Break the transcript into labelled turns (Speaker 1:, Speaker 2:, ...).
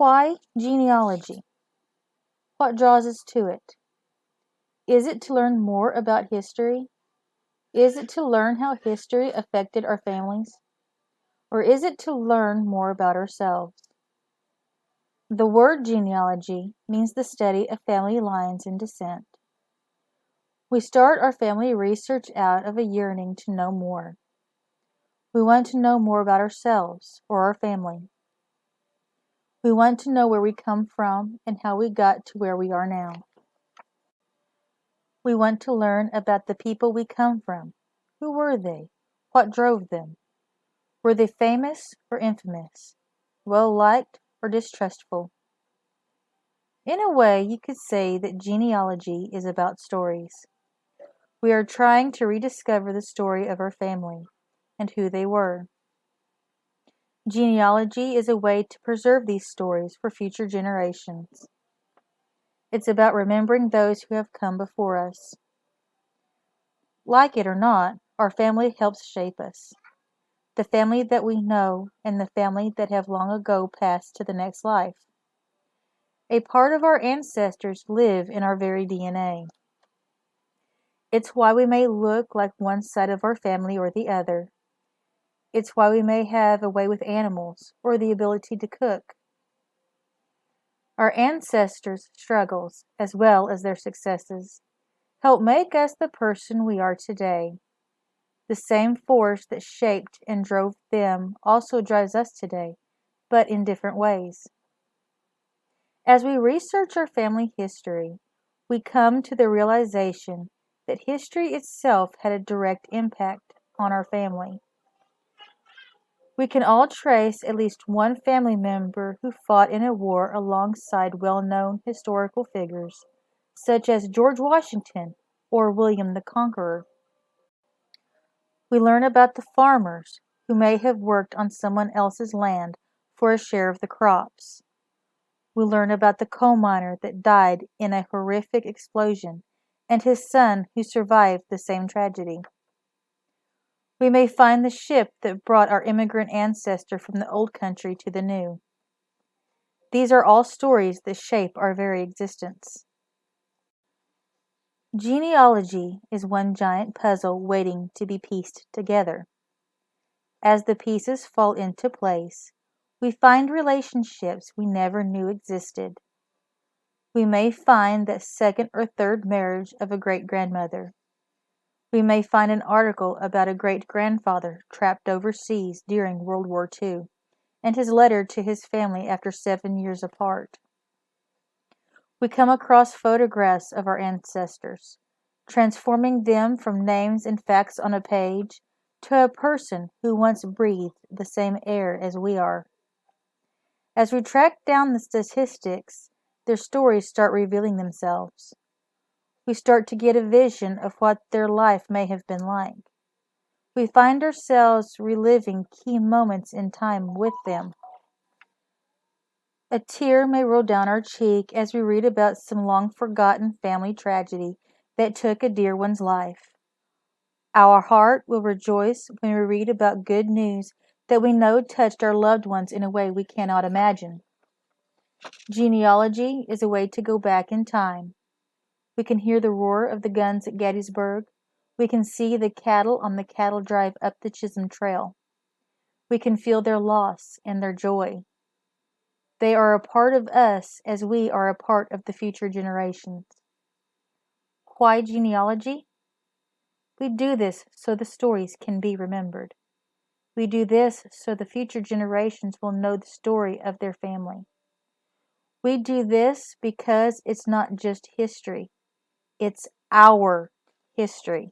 Speaker 1: Why genealogy? What draws us to it? Is it to learn more about history? Is it to learn how history affected our families? Or is it to learn more about ourselves? The word genealogy means the study of family lines and descent. We start our family research out of a yearning to know more. We want to know more about ourselves or our family. We want to know where we come from and how we got to where we are now. We want to learn about the people we come from. Who were they? What drove them? Were they famous or infamous? Well-liked or distrustful? In a way, you could say that genealogy is about stories. We are trying to rediscover the story of our family and who they were. Genealogy is a way to preserve these stories for future generations. It's about remembering those who have come before us. Like it or not, our family helps shape us. The family that we know and the family that have long ago passed to the next life. A part of our ancestors live in our very DNA. It's why we may look like one side of our family or the other. It's why we may have a way with animals or the ability to cook. Our ancestors' struggles, as well as their successes, help make us the person we are today. The same force that shaped and drove them also drives us today, but in different ways. As we research our family history, we come to the realization that history itself had a direct impact on our family. We can all trace at least one family member who fought in a war alongside well-known historical figures, such as George Washington or William the Conqueror. We learn about the farmers who may have worked on someone else's land for a share of the crops. We learn about the coal miner that died in a horrific explosion and his son who survived the same tragedy. We may find the ship that brought our immigrant ancestor from the old country to the new. These are all stories that shape our very existence. Genealogy is one giant puzzle waiting to be pieced together. As the pieces fall into place, we find relationships we never knew existed. We may find that second or third marriage of a great-grandmother. We may find an article about a great-grandfather trapped overseas during World War II and his letter to his family after 7 years apart. We come across photographs of our ancestors, transforming them from names and facts on a page to a person who once breathed the same air as we are. As we track down the statistics, their stories start revealing themselves. We start to get a vision of what their life may have been like. We find ourselves reliving key moments in time with them. A tear may roll down our cheek as we read about some long-forgotten family tragedy that took a dear one's life. Our heart will rejoice when we read about good news that we know touched our loved ones in a way we cannot imagine. Genealogy is a way to go back in time. We can hear the roar of the guns at Gettysburg. We can see the cattle on the cattle drive up the Chisholm Trail. We can feel their loss and their joy. They are a part of us as we are a part of the future generations. Why genealogy? We do this so the stories can be remembered. We do this so the future generations will know the story of their family. We do this because it's not just history, it's our history.